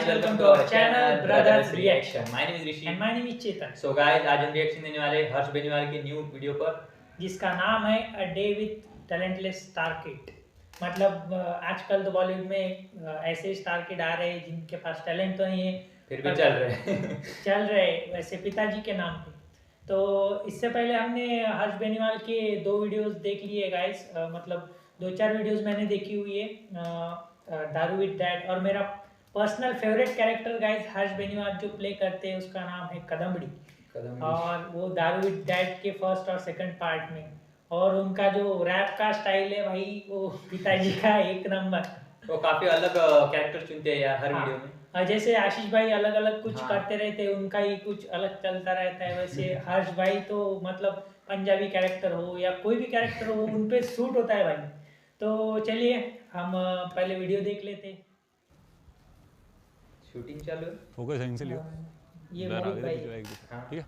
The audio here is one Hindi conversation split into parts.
guys, welcome to our channel Brothers Reaction. My name is Rishi And my name is Chetan. So guys, आज हम रिएक्शन देने वाले हैं हर्ष बेनीवाल की न्यू वीडियो पर, जिसका नाम है a day with talentless star kid. मतलब आजकल तो बॉलीवुड में ऐसे स्टार किड आ रहे हैं जिनके पास टैलेंट तो नहीं है, फिर भी चल रहे हैं चल रहे वैसे पिताजी के नाम पे। तो इससे पहले हमने हर्ष बेनीवाल के 2 वीडियोस देख लिए गाइस। मतलब 2-4 वीडियोस मैंने देखी हुई है, दारू विद डैड। और मेरा personal favourite character guys Harsh Beniwal जो प्ले करते हैं उसका नाम है कदम्बड़ी। और वो दारू विद डैड के फर्स्ट और सेकंड पार्ट में, और उनका जो रैप का स्टाइल है भाई वो पिताजी का एक नंबर। वो काफी अलग कैरेक्टर चुनते हैं यार हर वीडियो में। जैसे आशीष भाई अलग अलग कुछ हाँ। करते रहते हैं, उनका ही कुछ अलग चलता रहता है, वैसे हर्ष भाई तो मतलब पंजाबी कैरेक्टर हो या कोई भी कैरेक्टर हो उन पे सूट होता है भाई। तो चलिए हम पहले वीडियो देख लेते हैं। शूटिंग चालू है, फोकस यहीं से लियो। ये इधर मोहित आगे भाई। जो एक हाँ। ठीक है,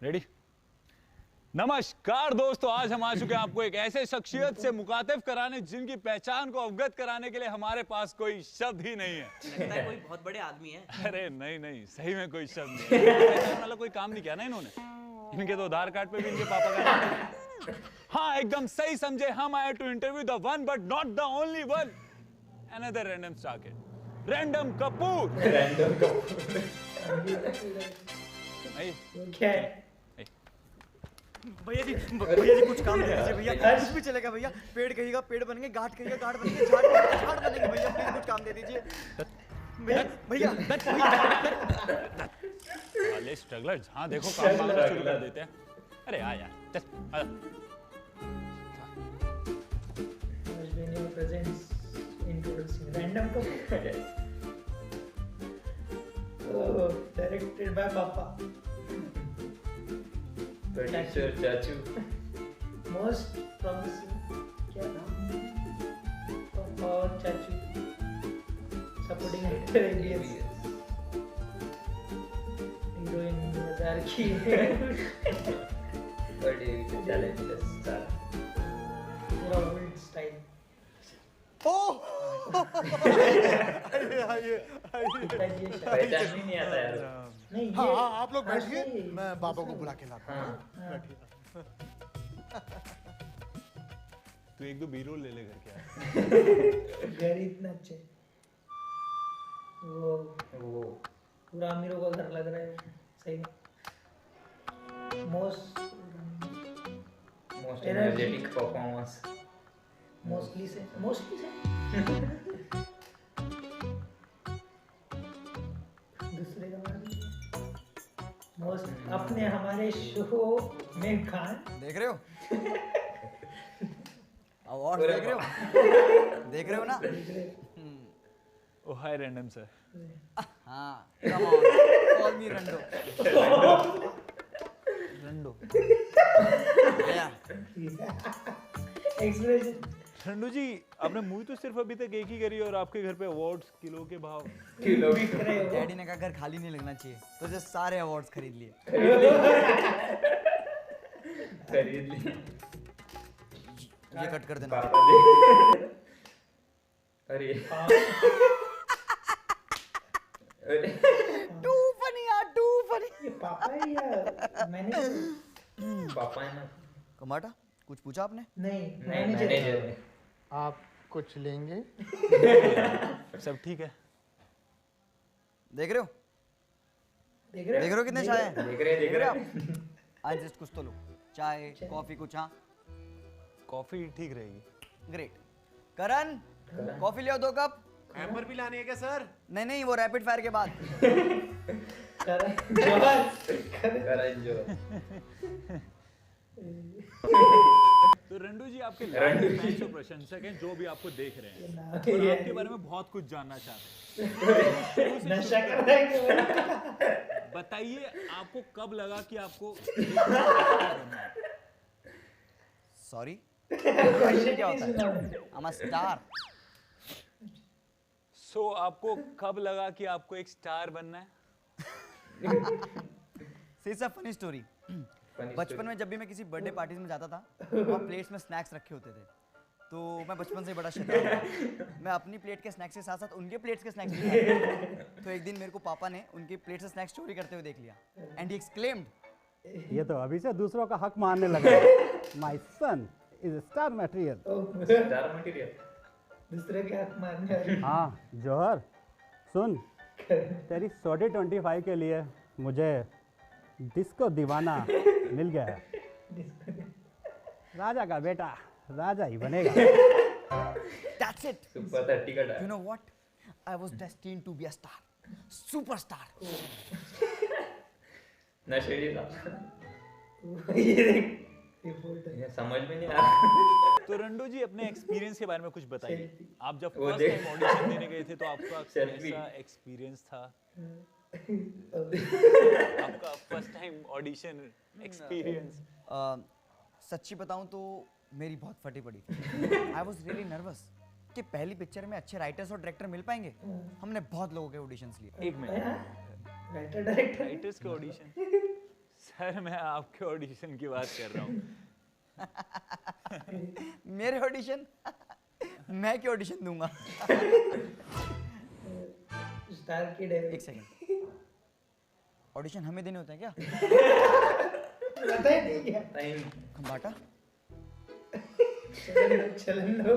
रेडी। नमस्कार दोस्तों, आज हम आ चुके हैं आपको एक ऐसे शख्सियत से मुखातिब कराने जिनकी पहचान को अवगत कराने के लिए हमारे पास कोई शब्द ही नहीं है। लगता है कोई बहुत बड़े आदमी है। अरे नहीं नहीं, सही में कोई शब्द नहीं है। पहचान वाला कोई काम नहीं किया ना इन्होंने। इनके तो आधार कार्ड पे भी इनके पापा का नाम है। हाँ, एकदम सही समझे, हम आए to interview the one but not the only one, another random star kid, random Kapoor. क्या है? भैया जी कुछ काम दे दीजिए भैया, कुछ भी चलेगा भैया। पेड़ कहिएगा पेड़ बनेंगे, गांठ कहिएगा गांठ बनेंगे, झाड़ कहिएगा झाड़ बनेंगे भैया। प्लीज कुछ काम दे दीजिए भैया भैया। वाले स्ट्रगलर्स, हाँ देखो काम मांगना शुरू कर देते हैं। अरे आ यार, चल आ। Harsh Beniwal presents introducing random Kapoor, directed by पापा। प्रोड्यूसर चाचू, मोस्ट प्रॉमिसिंग क्या नाम, पापा और चाचू, सपोर्टिंग एक्टर एलियस, हीरोइन 2000 की बर्थडे विद टैलेंटलेस स्टार, पूरा ओल्ड स्टाइल। पिताजी है शायद। पहचान ही नहीं आता यार। नहीं हाँ ये हाँ, आप लोग हर्ष बैठिए, नहीं, मैं बाबा को बुला के लाता हूँ। हाँ। बैठिए। तू एक दो बीरो ले ले करके आ। घर ही इतना अच्छा है। वो पूरा अमीरों का घर लग रहा है सही में। मोस्ट एनर्जेटिक परफॉर्मेंस, मोस्टली से दूसरे का मोस्ट अपने हमारे शो में खान देख रहे हो अवार्ड देख रहे हो, देख रहे हो ना। ओ हाय रैंडम सर। हाँ कम ऑन, कॉल मी रंडो रंडो भैया। एक्सप्रेशन। रंडू जी, आपने मूवी तो सिर्फ अभी तक एक ही करी और आपके घर पे अवार्ड्स किलो के भाव। किलो बिक रहे हो। डैडी ने कहा घर खाली नहीं लगना चाहिए, तो जो सारे अवार्ड्स खरीद लिए। खरीद ली। ये कट कर देना। पापा देख, अरे अरे टू फनी यार, टू फनी। ये पापा है या मैनेजर? पापा है ना, कमाटा कुछ पूछा आपने? नहीं मैनेजर मैनेजर। है। आप कुछ लेंगे? सब ठीक है। देख रहे हो, देख देख रहे हो कितने चाय हैं? देख रहे आप? आज जस्ट कुछ तो लो, चाय कॉफी कुछ। हाँ कॉफी ठीक रहेगी। ग्रेट। करण कॉफी ले आओ 2 कप। हैम्बर भी लाने हैं क्या सर? नहीं नहीं, वो रैपिड फायर के बाद। करण जो तो रंडू जी, आपके रंडू जी। फैंस और प्रशंसक हैं जो भी आपको देख रहे हैं नाम और ये आपके बारे में बहुत कुछ जानना चाहते हैं। नशा कर रहा है। बताइए, आपको कब लगा कि आपको एक actor बनना है? सॉरी क्वेश्चन क्या नहीं होता है? सुना। I'm a star। सो आपको कब लगा कि आपको एक स्टार बनना है? It's a funny story. बचपन में जब भी मैं किसी बर्थडे पार्टीज में जाता था, वहाँ प्लेट्स में स्नैक्स रखे होते थे। तो मैं बचपन से बड़ा शैतान हूँ। मैं अपनी प्लेट के स्नैक्स के साथ साथ उनके प्लेट्स के स्नैक्स भी खाता हूँ। तो एक दिन मेरे को पापा ने उनकी प्लेट से स्नैक्स चोरी करते हुए देख लिया एंड ही एक्सक्लेम्ड, ये तो अभी से दूसरों का हक मारने लगा। My son is star material. Star material. दूसरे के हाथ मारने वाली। हाँ जौहर सुन, तेरी 25 के लिए मुझे डिस्को दीवाना मिल गया है। राजा का बेटा राजा ही बनेगा। That's it. सुपर 30 का You डाल। know what? I was destined to be a star, superstar. नशेड़ी था। ये देख रिपोर्ट है। ये समझ में नहीं आ रहा। तो रंडो जी अपने एक्सपीरियंस के बारे में कुछ बताइए। आप जब वो फर्स्ट देख। टाइम ऑडिशन देने गए थे तो आपका Selfie। कैसा एक्सपीरियंस था? आपका फर्स्ट टाइम ऑडिशन एक्सपीरियंस? सच्ची बताऊं तो मेरी बहुत फटी पड़ी थी। आई वॉज रियली नर्वस कि पहली पिक्चर में अच्छे राइटर्स और डायरेक्टर मिल पाएंगे। हमने बहुत लोगों के ऑडिशंस लिए। एक मिनट, राइटर डायरेक्टर। राइटर्स के ऑडिशन? सर मैं आपके ऑडिशन की बात कर रहा हूँ। मेरे ऑडिशन मैं क्यों ऑडिशन दूंगा? स्टार की डायरेक्टर। एक सेकंड, ऑडिशन हमें देने होते हैं क्या? पता ही नहीं क्या। टाइम। खम्बाटा चलन दो।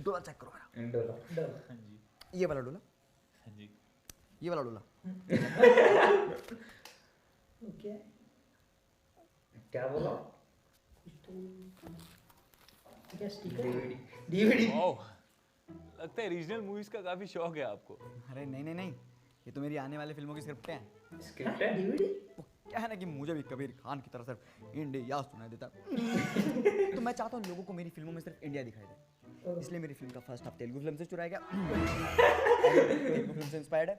डोला चेक करो मेरा। इंडोला। दो। हाँ जी, ये वाला डोला, हाँ जी। ये वाला डोला। ओके। क्या बोला? क्या स्टिकर? DVD। डीवीडी। ओह, लगता है रीजनल मूवीज का काफी शौक है आपको। अरे नहीं नहीं नहीं, ये तो मेरी आने वाली फिल्मों की स्क्रिप्टें हैं। स्क्रिप्ट है। डीवीडी। वो क्या है ना कि मुझे भी कबीर खान की तरह सिर्फ इंडिया सुनाई देता है। तो मैं चाहता हूँ लोगों को मेरी फिल्मों में सिर्फ इंडिया दिखाई दे, इसलिए मेरी फिल्म का फर्स्ट हाफ तेलुगु फिल्म से चुराया गया, तेलुगु फिल्म से इंस्पायर्ड है,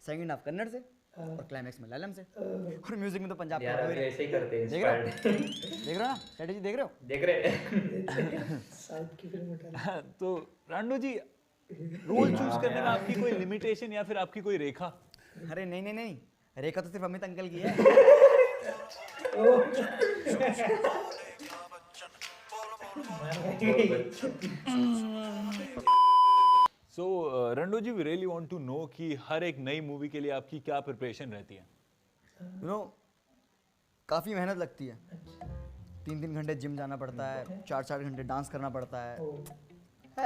सेकंड हाफ कन्नड़ से और क्लाइमैक्स मलयालम से, और म्यूजिक में तो पंजाब यार का अभी ऐसे ही करते हैं। देख रहे हो? इंस्पायर्ड। देख रहे हो ना स्ट्रेटेजी, देख रहे हो? देख रहे। साउथ की फिल्म उठा ली। तो रांडो जी, रोल चूज करने में आपकी कोई लिमिटेशन या फिर आपकी कोई रेखा? अरे नहीं नहीं नहीं, रेखा तो सिर्फ अमित अंकल की है। So Rando ji, we really want to know कि हर एक नई मूवी के लिए आपकी क्या प्रिपरेशन रहती है? यू नो, काफ़ी मेहनत लगती है। 3-3 घंटे जिम जाना पड़ता है, 4-4 घंटे डांस करना पड़ता है,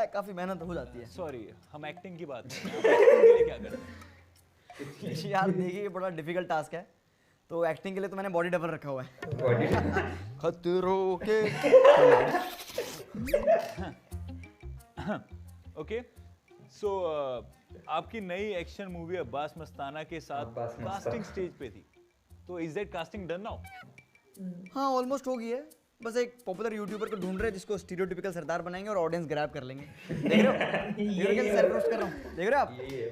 काफ़ी मेहनत हो जाती है। सॉरी, हम एक्टिंग की बात कर रहे हैं। आप acting के लिए क्या करते हैं? यार देखिए, ये बड़ा डिफिकल्ट टास्क है, तो एक्टिंग के लिए तो मैंने बॉडी डबल रखा हुआ है। बॉडी। खतरों के ओके, सो आपकी नई एक्शन मूवी अब्बास मस्ताना के साथ अब्बास मस्ताना। कास्टिंग स्टेज पे थी, तो is that casting done now? हाँ ऑलमोस्ट हो गई है, बस एक पॉपुलर यूट्यूबर को ढूंढ रहे हैं जिसको स्टीरियोटिपिकल सरदार बनाएंगे और ऑडियंस ग्रैब कर लेंगे। देख रहे हो? देख रहे हो कैसे सेल्फ रोस्ट कर रहा हूँ? देख रहे हो आप? यही है।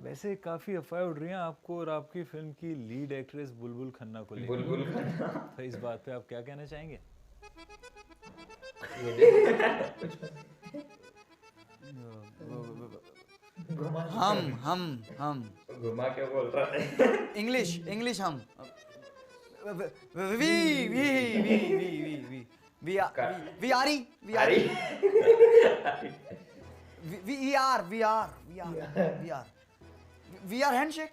वैसे काफी अफवाहें उड़ रही हैं आपको और आपकी फिल्म की लीड एक्ट्रेस बुलबुल खन्ना को लेकर, बुलबुल खन्ना। तो इस बात पे आप क्या कहना चाहेंगे? ये देख। हम घुमा के बोल रहा है। इंग्लिश हम वी आर हैंडशेक,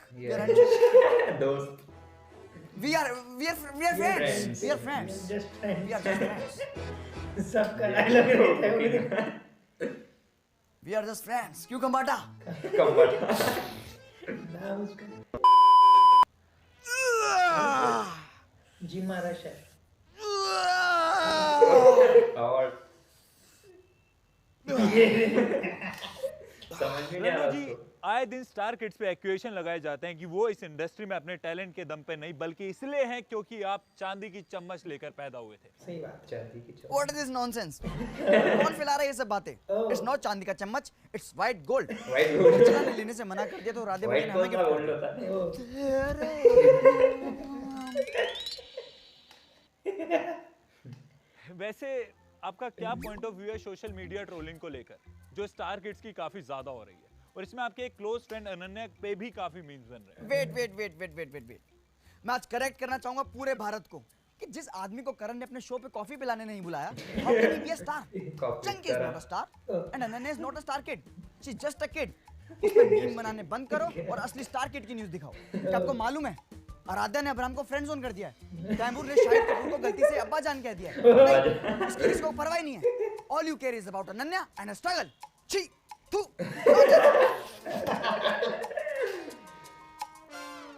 दोस्त। we are friends, we are friends, Just friends. we are just friends, सबका डायलॉग रहता है। we are just friends, क्यों खम्बाटा? कंबट। नाम उसका जी महाराज है। और समझ में नहीं आ रहा रंडो जी, उसको। आए दिन स्टार किड्स पे एक्यूएशन लगाए जाते हैं कि वो इस इंडस्ट्री में अपने टैलेंट के दम पे नहीं बल्कि इसलिए हैं क्योंकि आप चांदी की चम्मच लेकर पैदा हुए थे। सही बात। चांदी की चम्मच। What is this nonsense? कौन फैला रहा है ये सब बातें? It's not चांदी का चम्मच, it's white gold. White gold। चला लेने से मना कर दिया तो राधे भाई व्हाइट ने हमें कौन सा गिफ्ट गोल्ड होता है? ओ, वैसे आपका क्या पॉइंट ऑफ व्यू है सोशल मीडिया ट्रोलिंग को लेकर, जो स्टार किड्स की काफी ज्यादा हो रही है और इसमें आपके एक क्लोज फ्रेंड अनन्या पे भी काफी मीम्स बन रहे हैं? वेट मैं आज करेक्ट करना चाहूंगा पूरे भारत को कि जिस आदमी को करण ने अपने शो पे कॉफी पिलाने नहीं बुलाया, how can he be a star? Chunky is not a star and Ananya is not a star kid. She's just a kid. उस पे मीम बनाने बंद करो और असली स्टार किड की न्यूज़ दिखाओ। क्या आपको मालूम है? आराध्या ने अब्राहम को फ्रेंड जोन कर दिया है। तैमूर ने शाहिद कपूर को गलती से अब्बा जान कह दिया है। नहीं, इसकी किसी को परवाह ही नहीं है। All you care is about Ananya and a struggle. छी, थू,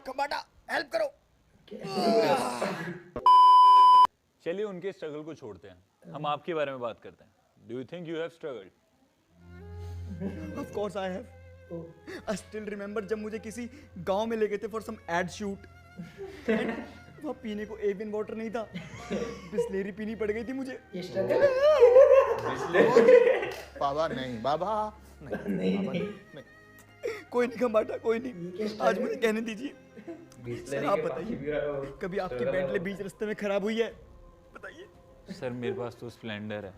कबाड़ा, हेल्प करो। चलिए उनके स्ट्रगल को छोड़ते हैं, हम आपके बारे में बात करते हैं। Do you think you have struggled? Of course I have. I still remember जब मुझे किसी गांव में ले गए थे for some ad shoot. वहाँ पीने को एवियन वाटर नहीं था, बिस्लेरी पीनी पड़ गई थी मुझे। ये स्ट्रगल बाबा नहीं, बाबा नहीं, नहीं कोई नहीं खम्बाटा, कोई नहीं। आज मुझे कहने दीजिए। सर आप बताइए, कभी आपकी बेंटले बीच रास्ते में खराब हुई है? बताइए। सर मेरे पास तो स्प्लेंडर है।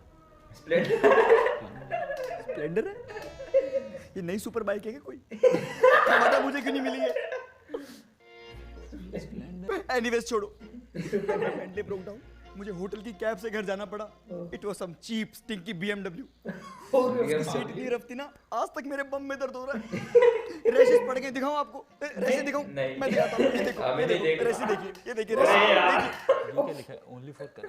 स्प्लेंडर है? ये नई सुपर बाइक है क्या कोई? खम्बाटा मुझे क्यों नहीं मिली है? एनीवेज छोड़ो। बेंटले ब्रोक डाउन, मुझे होटल की कैब से घर जाना पड़ा। It was some cheap stinky BMW। उसकी सीट नहीं रखती ना, आज तक मेरे बम में दर्द हो रहा है। रेशेस पड़ गए, दिखाऊं आपको? रेशेस दिखाऊं? मैं दिखाता हूं, ये देखो, ये देखो, रेशेस देखिए, ये देखिए रेशेस, देखिए। ये क्या लिखा है? ओनली फॉर करण।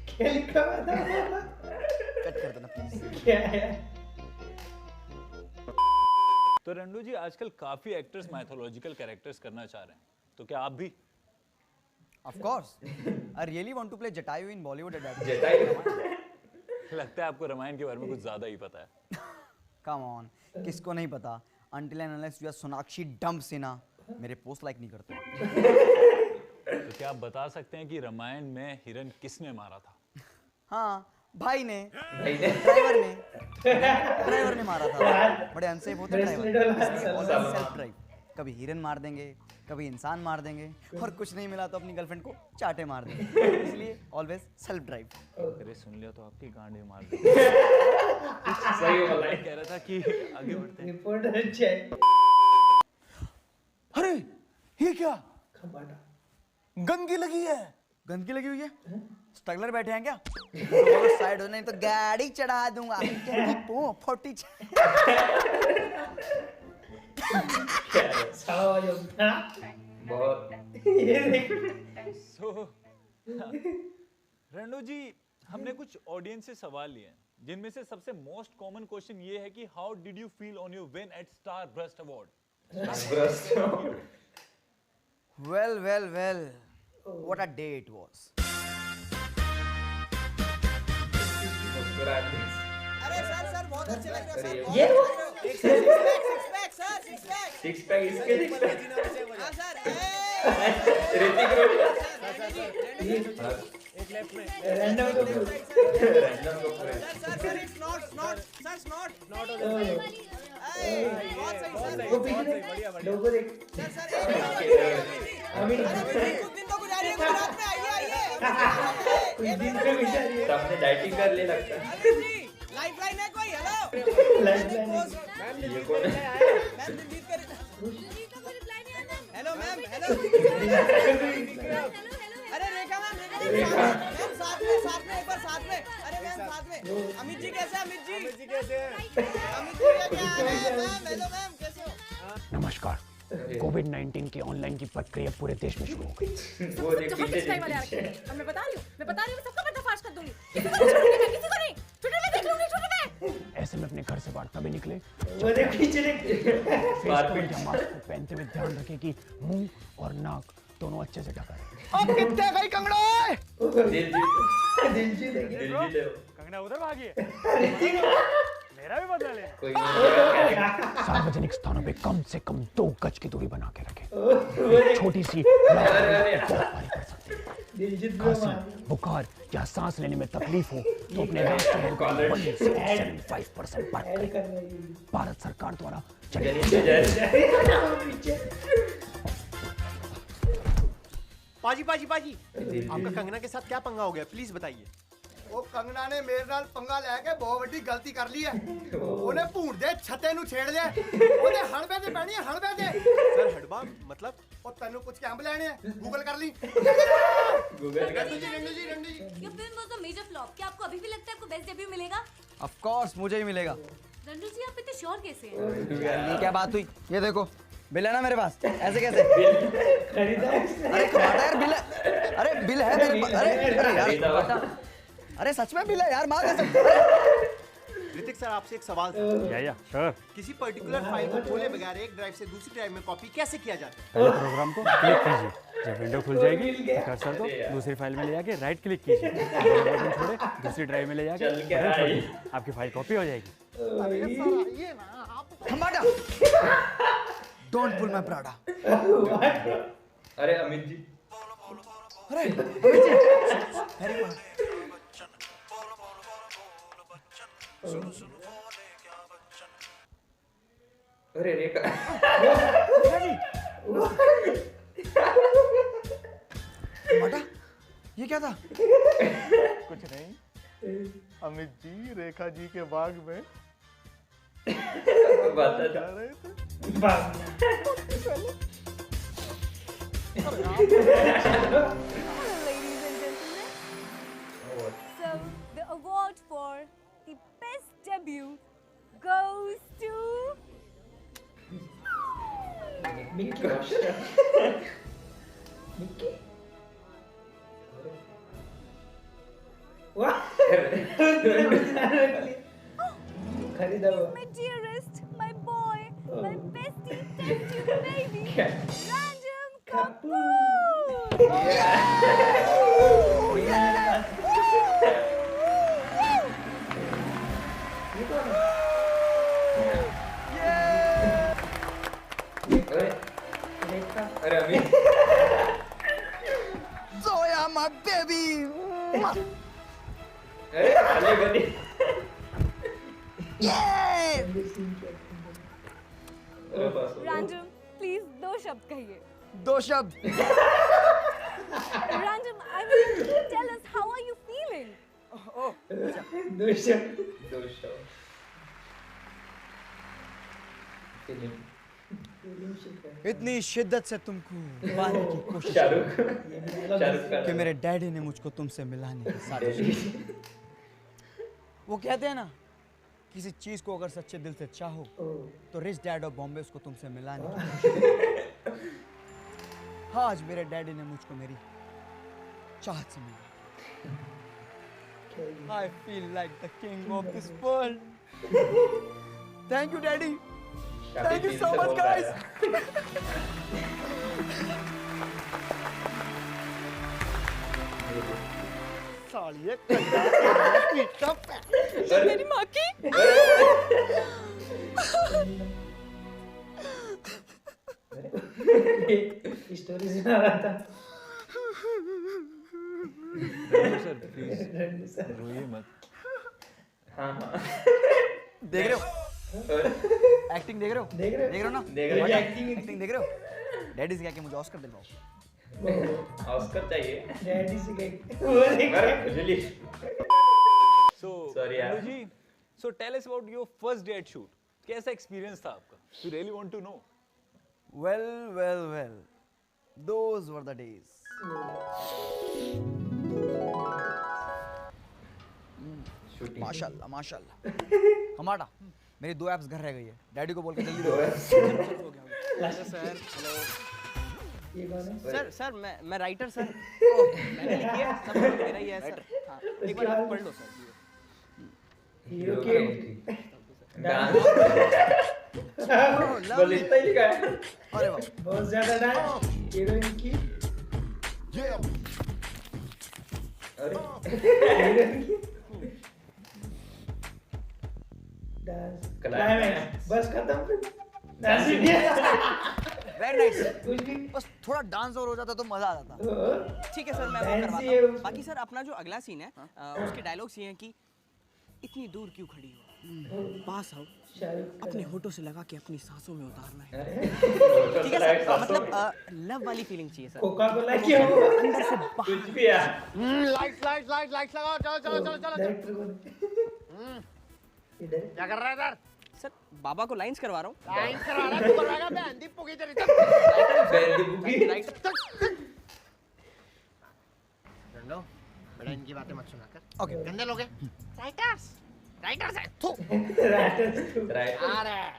क्या लिखा हुआ था? कट कर देना प्लीज। क्या है? तो रंडू जी आजकल काफी एक्टर्स माइथोलॉजिकल कैरेक्टर्स करना चाह रहे हैं, तो क्या आप भी? Of course, I really want to play Jatayu in Bollywood adaptation. Jatayu लगता है आपको रामायण के बारे में कुछ ज्यादा ही पता है। Come on, किसको नहीं पता? Until and unless you are Sonakshi dumb Sinha, मेरे पोस्ट लाइक नहीं करते। तो क्या आप बता सकते हैं कि रामायण में हिरण किसने मारा था? हाँ, भाई ने, भाई ने ड्राइवर ने मारा था। बड़े अनसेफ होते ड्राइवर। सेल्फ ड्राइव, कभी हिरन मार देंगे, कभी इंसान मार देंगे, और कुछ नहीं मिला तो अपनी गर्लफ्रेंड को चाटे मार देंगे। इसलिए ऑलवेज सेल्फ ड्राइव। अरे सुन लिया तो आपकी गांड मार दी। सही बोला है। कह रहा था कि आगे बढ़ते हैं। Reporter check. अरे ये क्या? खम्बाटा गंदगी लगी है। गंदगी लगी हुई है? स्ट्रगलर बैठे हैं क्या? साइड हो, नहीं तो गाड़ी चढ़ा दूंगा। 40 साला जो था बहुत ये देख। सो रंडू जी, हमने कुछ ऑडियंस से सवाल लिए हैं, जिनमें से सबसे मोस्ट कॉमन क्वेश्चन ये है कि how did you feel on your win at star burst award? Well, what a day it was. अरे सर बहुत अच्छे लग रहे हो ये वो सर। सिक्स पैक इसके हाँ सर। ऋतिक एक लेफ्ट में, रैंडम को sir it's not sir not बहुत सही सर। वो पीछे बढ़िया लोगो देख। सर अभी कुछ दिन तो गुजारिए गुजरात में, आइए कुछ दिन पे बिचारी तो आपने डाइटिंग कर ले लगता है। लाइफलाइन है कोई? हेलो लाइफलाइन मैम ये कौन है? मैम दिलजीत कर हेलो मैम हेलो। अरे रेखा मैम साथ में एक बार साथ में। अरे मैम साथ में। अमित जी कैसे हैं? अमित जी कैसे हैं? अमित जी का क्या हाल है? मैम हेलो मैम कैसे हो? नमस्कार। कोविड-19 की ऑनलाइन की प्रक्रिया पूरे देश में शुरू हो गई। वो देख जहाँ पीछे से स्काई वाले आ देख रखे हैं। पीछे। अब मैं बता रही हूँ सबका पर्दाफाश कर दूंगी। किसी को नहीं छोड़ूंगी मैं, किसी को नहीं। छुट्टी में देख लूंगी, छुट्टी में। ऐसे में अपने घर से बाहर तभी निकले वो देख पीछे देख। फेस कवर या मास्क को पहनते हुए ध्यान रखें कि मुंह और नाक दोनों अच्छे से ढका रहे। अब कितने भाई कंगड़े? दिलजीत देख। दिलजीत है वो। कंगना उधर भागी है। मेरा भी बदला ले। कोई नहीं। सार्वजनिक स्थानों पे कम से कम 2 गज की दूरी बना के रखें। वो देख छोटी सी अरे बहुत भारी पड़ सकती है। दिलजीत को खांसी, मार। बुखार या सांस लेने में तकलीफ हो तो अपने राष्ट्रीय हेल्थ को 1.75% पर ऐड करें। करना है। भारत सरकार द्वारा पीछे पाजी आपका कंगना के साथ क्या पंगा हो गया? प्लीज बताइए। ਉਹ ਕੰਗਣਾ ਨੇ ਮੇਰੇ ਨਾਲ ਪੰਗਾ ਲੈ ਕੇ ਬਹੁਤ ਵੱਡੀ ਗਲਤੀ ਕਰ ਲਈ ਹੈ ਉਹਨੇ ਭੂੰਡ ਦੇ ਛੱਤੇ ਨੂੰ ਛੇੜ ਲਿਆ ਉਹਦੇ ਹਲਵੇ ਤੇ ਪੈਣੀ ਹੈ ਹਲਵੇ ਤੇ सर हड़बा मतलब ਉਹ ਤੈਨੂੰ ਕੁਝ ਕੈਂਪ ਲੈਣੇ ਆ ਗੂਗਲ ਕਰ ਲਈ गूगल कर रंडू जी Your film was a major flop. क्या आपको अभी भी लगता है आपको बेस्ट डेब्यू मिलेगा? ऑफ कोर्स मुझे ही मिलेगा। रंजू जी आप इतने श्योर कैसे हैं? ये क्या बात हुई? ये देखो बिल है ना मेरे पास। ऐसे कैसे? खरीदा है इसने। अरे कमाता यार बिल है। अरे बिल है मेरे पास। अरे यार कमाता। अरे सच में बिल है यार मार कैसे? ऋतिक सर आपसे एक सवाल था या श्योर। किसी पर्टिकुलर फाइल को खोले बगैर एक ड्राइव से दूसरी ड्राइव में कॉपी कैसे किया जाता है? पहले प्रोग्राम को क्लिक कीजिए, जब विंडो खुल जाएगी कर्सर को दूसरी फाइल में ले जाके राइट क्लिक कीजिए, बटन छोड़े दूसरी ड्राइव में ले जाके बटन छोड़िए, आपकी फाइल कॉपी हो जाएगी। खमाटा डोंट पुल माय प्राडा। अरे अमित जी अरे अमित जी वेरी गुड। अरे रेखा खमाटा ये क्या था? कुछ नहीं अमित जी रेखा जी के बाग में बता जा रहे थे Ladies and gentlemen, so the award for the best debut goes to Mickey Mickey वाह खरीदा हुआ my dearest, my boy, my bestie, thank you, baby, Random Kapoor. रेखा अरे अमित जोया माय बेबी। अरे खाली बनी अरे बस हो गया। Random, please दो शब्द कहिए. दो शब्द। Random, I mean, tell us how are you feeling? दूसरा फिल्म इतनी शिद्दत से तुमको पाने की कोशिश शाहरुख कि खान मेरे डैडी ने मुझको तुमसे मिलाने की साजिश की। वो कहते हैं ना किसी चीज को अगर सच्चे दिल से चाहो तो रिच डैड ऑफ बॉम्बे उसको तुमसे मिलाने की कोशिश। हाँ आज मेरे डैडी ने मुझको मेरी चाहत से मिला। I feel like the king of this world. Thank you, Daddy. Thank you so much, guys. सालिए पीटा मेरी माँ की स्टोरी सुना रहा था सर प्लीज रोइए मत। हाँ हाँ देख रहे हो एक्टिंग देख रहे हो देख रहे हो ना देख रहे हो। एक्टिंग देख रहे हो डैडी से क्या कि मुझे ऑस्कर दिलवाओ ऑस्कर चाहिए डैडी से कहीं अरे खुजली So Sorry, यार। Anu ji, so tell us about your first day at shoot. कैसा एक्सपीरियंस था आपका? We really want to know. well those were the days shooting माशाल्लाह हमारा मेरी 2 एप्स घर रह गई है डैडी को बोल के जल्दी दो ये कौन है सर सर मैं राइटर सर मैंने लिखी है सब मेरा ही है सर हाँ एक बार आप पढ़ लो सर हीरो के डांस बस इतना ही लिखा है अरे वाह बहुत ज्यादा डांस हीरोइन की अरे हीरोइन की डांस क्लाइमैक्स। बस खत्म डांस इंडिया वेरी नाइस कुछ भी बस थोड़ा डांस और हो जाता तो मजा आ जाता ठीक है सर मैं वो Fancy करवाता है हूँ उसमें। बाकी सर अपना जो अगला सीन है उसके डायलॉग्स ये हैं कि इतनी दूर क्यों खड़ी हो पास आओ अपने होठों से लगा के अपनी सांसों में उतारना है। ठीक ठीक है सर, मतलब लव वाली फीलिंग चाहिए सर। कोका कोला क्यों अंदर से बाहर। कुछ भी यार। लाइट्स लाइट्स लाइट्स लाइट्स लगाओ, चलो चलो चलो चलो। डायरेक्टर को इधर क्या कर रहा है इधर? सर बाबा को लाइंस करवा रहा हूँ। लाइन करा रहा है, तू करवाएगा बहन दी पुगी तेरी। रंडो, बेटा इनकी बातें मत सुना कर। ओके, गंदे लोग हैं। राइटर्स, राइटर्स है। थू। राइट। आ रहा है।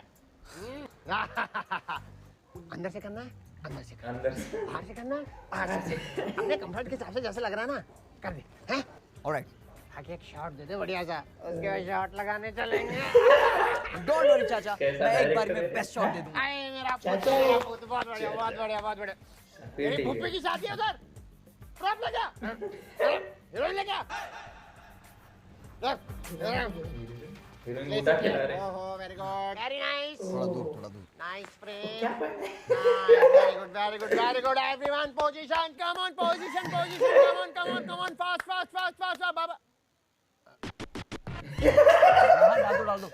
अंदर से करना है, अंदर से करना अंदर है। बाहर से करना है, बाहर से। अपने कंफर्ट के हिसाब से जैसे लग रहा है ना, कर दे। हैं? ऑलराइट, आगे एक शॉट दे दे बढ़िया सा, उसके बाद शॉट लगाने चलेंगे। डोंट वरी चाचा, कैसा मैं एक बार director में है? बेस्ट शॉट दे दूंगा। आए मेरा पुत्र, चाचा। मेरा पुत्र, बहुत बढ़िया, बहुत बढ़िया, बहुत बढ़िया। फिर मेरी ठीक फुप्पी है। की शादी है उधर। प्रॉप ले जा। हीरोइन ले जा। हीरोइन उठा के ला रहे। ओहो, वेरी गुड, वेरी नाइस, थोड़ा दूर, थोड़ा दूर। Nice frame. क्या पढ़ना है? Very good, very good, very good. Everyone position, come on position, position, come on, come on, come on, fast, fast, fast, fast, बाबा। डाल दो।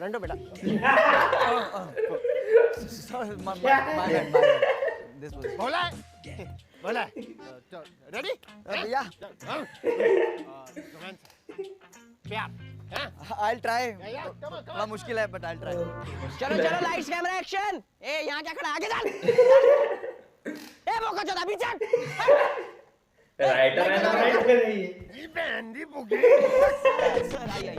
रंडो बेटा। Sorry, my bad. This was. बोला है, बोला है। रेडी? भैया, प्यार, हाँ? I'll try. या, come on, come थोड़ा on. मुश्किल है, but I'll try. चलो चलो, लाइट्स कैमरा एक्शन। ए यहाँ क्या खड़ा, आगे चल। ए मौका चला, पीछे हट। राइटर है ना। राइट कर रही है ये बहन दी बुगी। सर आइए।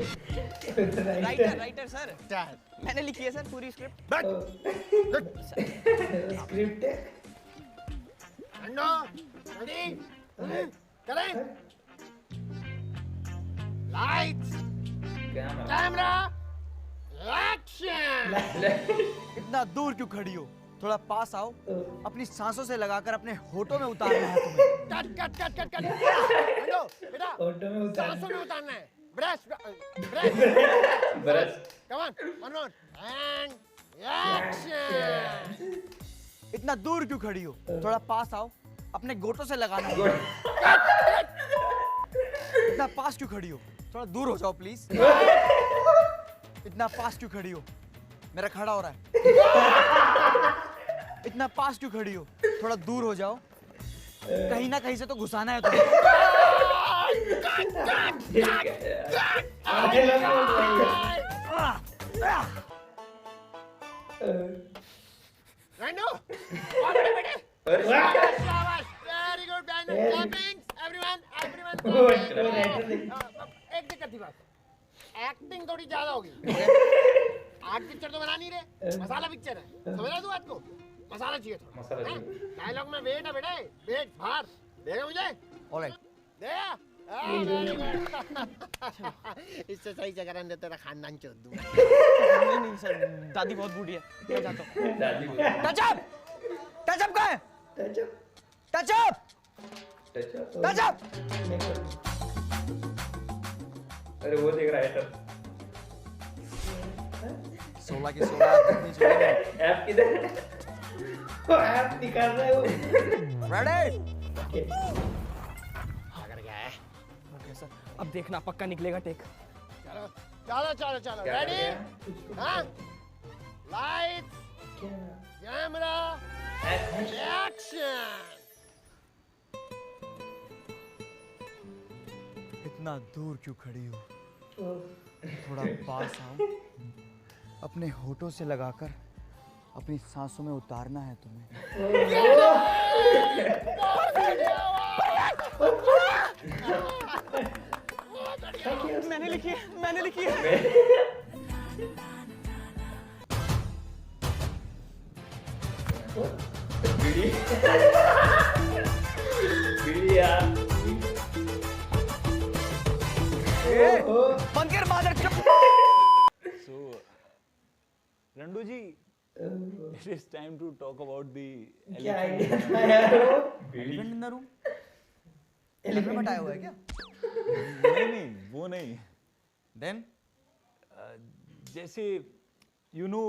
राइटर राइटर सर, चल, मैंने लिखी है सर पूरी स्क्रिप्ट। स्क्रिप्ट है रंडो, रेडी? करें? Lights, camera, action. इतना दूर क्यों खड़ी हो? थोड़ा पास आओ। अपनी सांसों से लगाकर अपने होठों में उतारना है तुम्हें। Cut cut cut cut cut. Rando, बेटा, ऑटो में उतारना सांसों में उतारना है। Brush, brush, brush. Come on, one more, and action. इतना दूर क्यों खड़ी हो? थोड़ा पास आओ। अपने गोटों से लगाना है। इतना पास क्यों खड़ी हो? थोड़ा दूर हो जाओ प्लीज। इतना पास क्यों खड़ी हो? मेरा खड़ा हो रहा है। इतना पास क्यों खड़ी हो? थोड़ा दूर हो जाओ। कहीं ना कहीं से तो घुसाना है तुम्हें। आगे लगा रंडो, बहुत बड़े बेटे। शाबाश, शाबाश, वेरी गुड, क्लैपिंग्स, एवरीवन, एक दिक्कत थी बस, एक्टिंग थोड़ी ज्यादा होगी। आर्ट पिक्चर तो बना नहीं रहे, मसाला पिक्चर है। समझ रहा तू बात को? मसाला चाहिए थोड़ा। मसाला चाहिए। डायलॉग में वेट है बेटे, वेट बाहर देगा मुझे, ऑलराइट, दे। Very good. इससे सही जगह रहने तेरा खानदान चोद दूंगा। नहीं सर, दादी बहुत बूढ़ी है, मैं जाता हूँ। दादी बोल। टचअप! टचअप कहाँ है? टचअप! टचअप! अरे वो देख राइटर। 16 के 16 नहीं छोड़ेंगे। ऐप किधर? वो ऐप निकाल रहा है वो रेडी? अगर क्या है? ओके सर, अब देखना पक्का निकलेगा टेक। चलो चलो चलो चलो, क्या रेडी? कर हाँ? Lights, camera, action. इतना दूर क्यों खड़ी हो? थोड़ा पास आओ। अपने होठों से लगाकर अपनी सांसों में उतारना है तुम्हें। मैंने लिखी है। बीड़ी। बीड़ी यार। बंद कर मादर चुप। So, Randu ji, it is time to talk about the क्या elephant. आइडिया था यार वो elephant in the room? Elephant बताया हुआ है क्या? नहीं, वो नहीं। देन जैसे यू नो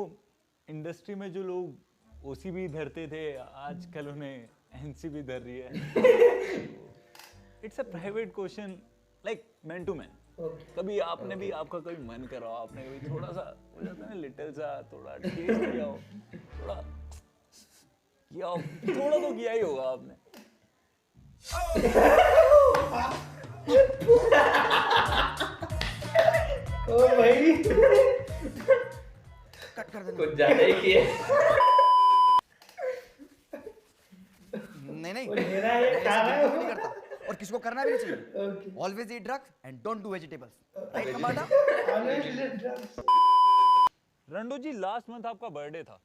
इंडस्ट्री में जो लोग ओसीबी धरते थे, आजकल उन्हें एनसीबी धर रही है। It's a private question, like man to man. कभी आपने भी आपका कभी मन करा हो, आपने कभी थोड़ा सा हो जाता है ना लिटिल सा थोड़ा टेस्ट किया हो, थोड़ा किया हो, थोड़ा तो किया ही होगा आपने। ओ भाई कट कर देना। कुछ ज्यादा ही किए। नहीं वो ले रहा है, खा रहा है बिल्कुल वो। नहीं करता और किसको करना भी नहीं चाहिए। Always eat drugs and don't do vegetables, right कमांडा? रंडू जी लास्ट मंथ आपका बर्थडे था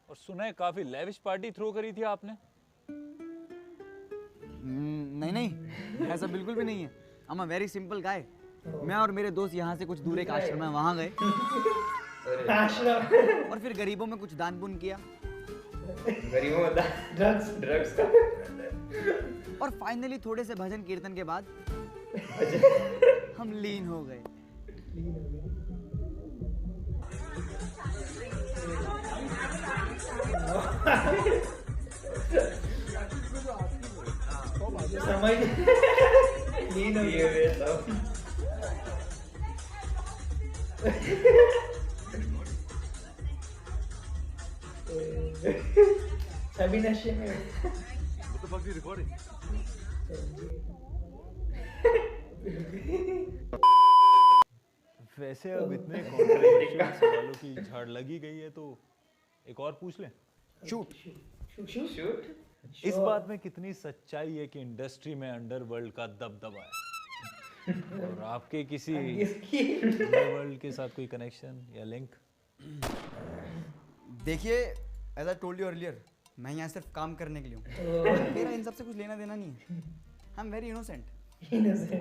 और सुना है काफी लेविश पार्टी थ्रो करी थी आपने। नहीं ऐसा बिल्कुल भी नहीं है। I am a very simple guy. मैं और मेरे दोस्त यहाँ से कुछ दूर एक आश्रम है वहाँ गए और फिर गरीबों में कुछ दान पुण्य किया गरीबों में ड्रग्स का। और फाइनली थोड़े से भजन कीर्तन के बाद हम लीन हो गए। समझ लीन हो ये हुए सब। सभी नशे में। वैसे अब इतने कॉन्ट्रोवर्शियल सवालों की झाड़ लगी गई है तो एक और पूछ लें। शूट। शूट। इस बात में कितनी सच्चाई है कि इंडस्ट्री में अंडरवर्ल्ड का दबदबा है और आपके किसी अंडरवर्ल्ड के साथ कोई कनेक्शन या लिंक? देखिए as I told you earlier, मैं यहाँ सिर्फ काम करने के लिए हूँ। मेरा इन सब से कुछ लेना देना नहीं है। आई एम वेरी इनोसेंट,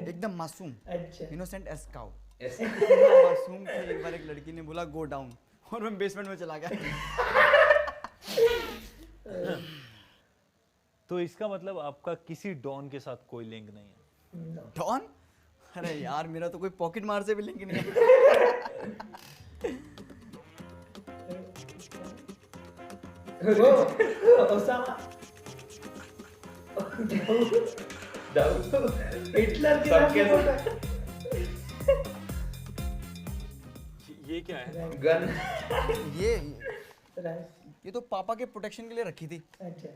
एकदम मासूम। अच्छा इनोसेंट एज काउ। मासूम थी। एक बार एक लड़की ने बोला गो डाउन और मैं बेसमेंट में चला गया। तो इसका मतलब आपका किसी डॉन के साथ कोई लिंक नहीं है? डॉन? अरे यार मेरा तो कोई पॉकेट मार से भी लिंक नहीं है। ओसामा हिटलर के सबके साथ ये क्या है? गन। ये तो पापा के प्रोटेक्शन के लिए रखी थी। अच्छा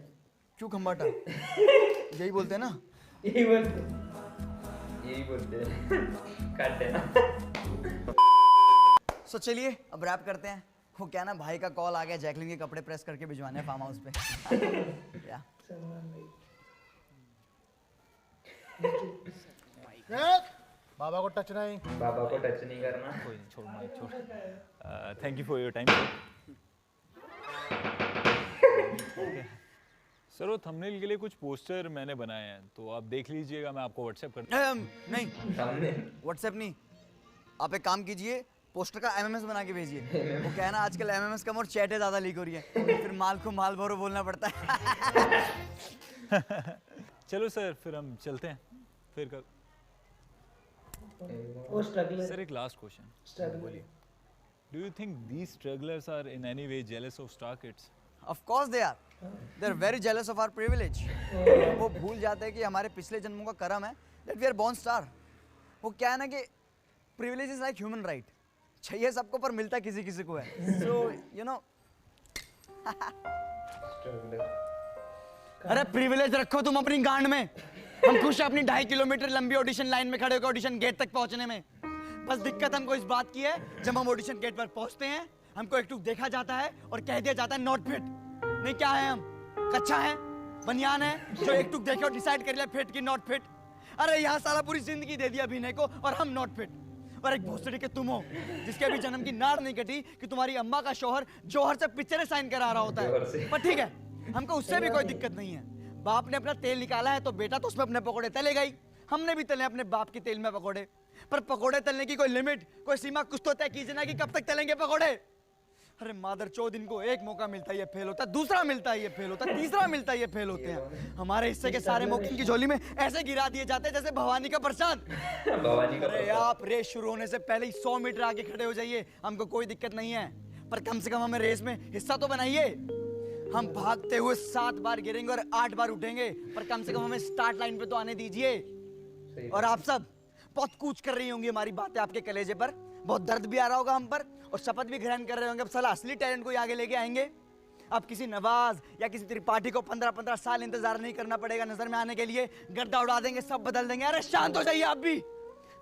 क्यों खम्बाटा? यही बोलते हैं ना। यही बोलते काट देना। सो चलिए अब रैप करते हैं। वो क्या ना भाई का कॉल आ गया, जैकलिन के कपड़े प्रेस करके भिजवाने हैं फार्म हाउस पे। या बाबा को टच नहीं। बाबा को टच नहीं करना। कोई नहीं, छोड़ माइक छोड़। Thank you for your time sir. वो थंबनेल के लिए कुछ पोस्टर मैंने बनाए हैं तो आप देख लीजिएगा, मैं आपको व्हाट्सएप कर नहीं व्हाट्सएप नहीं, आप एक काम कीजिए पोस्टर का एमएमएस बना के भेजिए। वो क्या है ना आजकल एमएमएस कम और चैटें ज़्यादा लीक हो रही है, फिर माल को माल भरो बोलना पड़ता है। चलो सर फिर हम चलते हैं फिर कब। वो स्ट्रगलर। सर एक लास्ट क्वेश्चन, बोलिए, do you think these strugglers are in any way jealous of star kids? Of course they are. They are very jealous of our privilege. वो भूल जाते हैं कि हमारे पिछले जन्मों का कर्म है that we are born star. वो क्या है ना कि privilege is like human right. चाहिए सबको पर मिलता किसी किसी को है. So you know. अरे privilege रखो तुम अपनी गांड में. हम खुश हैं अपनी 2.5 किलोमीटर लंबी ऑडिशन लाइन में खड़े होकर ऑडिशन गेट तक पहुंचने में. बस दिक्कत हमको इस बात की है जब हम ऑडिशन गेट पर पहुंचते हैं हमको एक टूक देखा जाता है और कह दिया जाता है नॉट फिट। नहीं क्या है हम? कच्चा है, बनियान है जो एक टूक देखे और डिसाइड कर लिया फिट की नॉट फिट। अरे यहाँ सारा पूरी जिंदगी दे दिया अभिनय को और हम नॉट फिट। और एक भोसड़ी के तुम हो जिसके अभी जन्म की नाड़ नहीं कटी कि तुम्हारी अम्मा का शौहर जौहर से पिक्चरें साइन करा रहा होता है। पर ठीक है हमको उससे भी कोई दिक्कत नहीं है। बाप ने अपना तेल निकाला है तो बेटा तो उसमें अपने पकौड़े तलेगा ही। हमने भी तले अपने बाप के तेल में पकौड़े, पर पकौड़े तलने की कोई लिमिट कोई सीमा कुछ तो तय कीजिए ना कि कब तक तलेंगे पकौड़े। अरे मादर चौथ इनको एक मौका मिलता है ये फेल होता है, दूसरा मिलता है ये फेल होता है, तीसरा मिलता है ये फेल होते हैं। हमारे हिस्से के सारे मौके इनकी झोली में ऐसे गिरा दिए जाते हैं जैसे भवानी का प्रसाद। अरे आप रेस शुरू होने से पहले ही 100 मीटर आगे खड़े हो जाइए, हमको कोई दिक्कत नहीं है, पर कम से कम हमें रेस में हिस्सा तो बनाइए। हम भागते हुए 7 बार गिरेंगे और 8 बार उठेंगे, पर कम से कम हमें स्टार्ट लाइन पे तो आने दीजिए। और आप सब बहुत कूच कर रही होंगी हमारी बातें आपके कलेजे पर, बहुत दर्द भी आ रहा होगा हम पर, और शपथ भी ग्रहण कर रहे होंगे अब साला असली टैलेंट को आगे लेके आएंगे। अब किसी नवाज या किसी त्रिपाठी को 15-15 साल इंतजार नहीं करना पड़ेगा नजर में आने के लिए, गर्दा उड़ा देंगे, सब बदल देंगे। अरे शांत हो जाइए आप भी,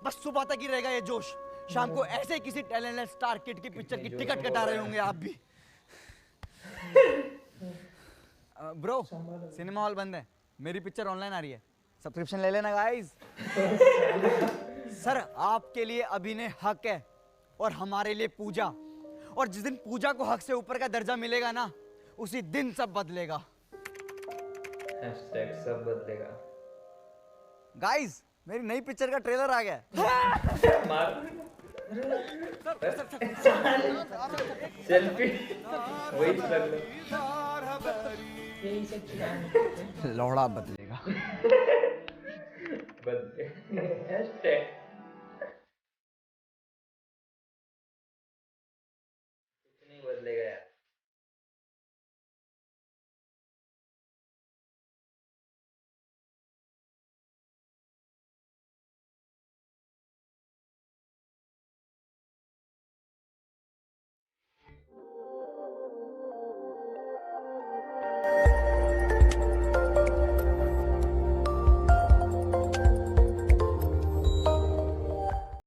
बस सुबह तक ही रहेगा ये जोश। शाम को ऐसे किसी टैलेंटेड स्टार किड की पिक्चर की टिकट कटा रहे होंगे आप भी। ब्रो सिनेमा हॉल बंद है, मेरी पिक्चर ऑनलाइन आ रही है, सब्सक्रिप्शन ले लेना गाइस। सर आपके लिए अभिनय हक है और हमारे लिए पूजा, और जिस दिन पूजा को हक से ऊपर का दर्जा मिलेगा ना, उसी दिन सब बदलेगा। सब बदलेगा। गाइस मेरी नई पिक्चर का ट्रेलर आ गया है। सेल्फी वही कर लो। यही सब चीजें लौड़ा बदलेगा। बदले।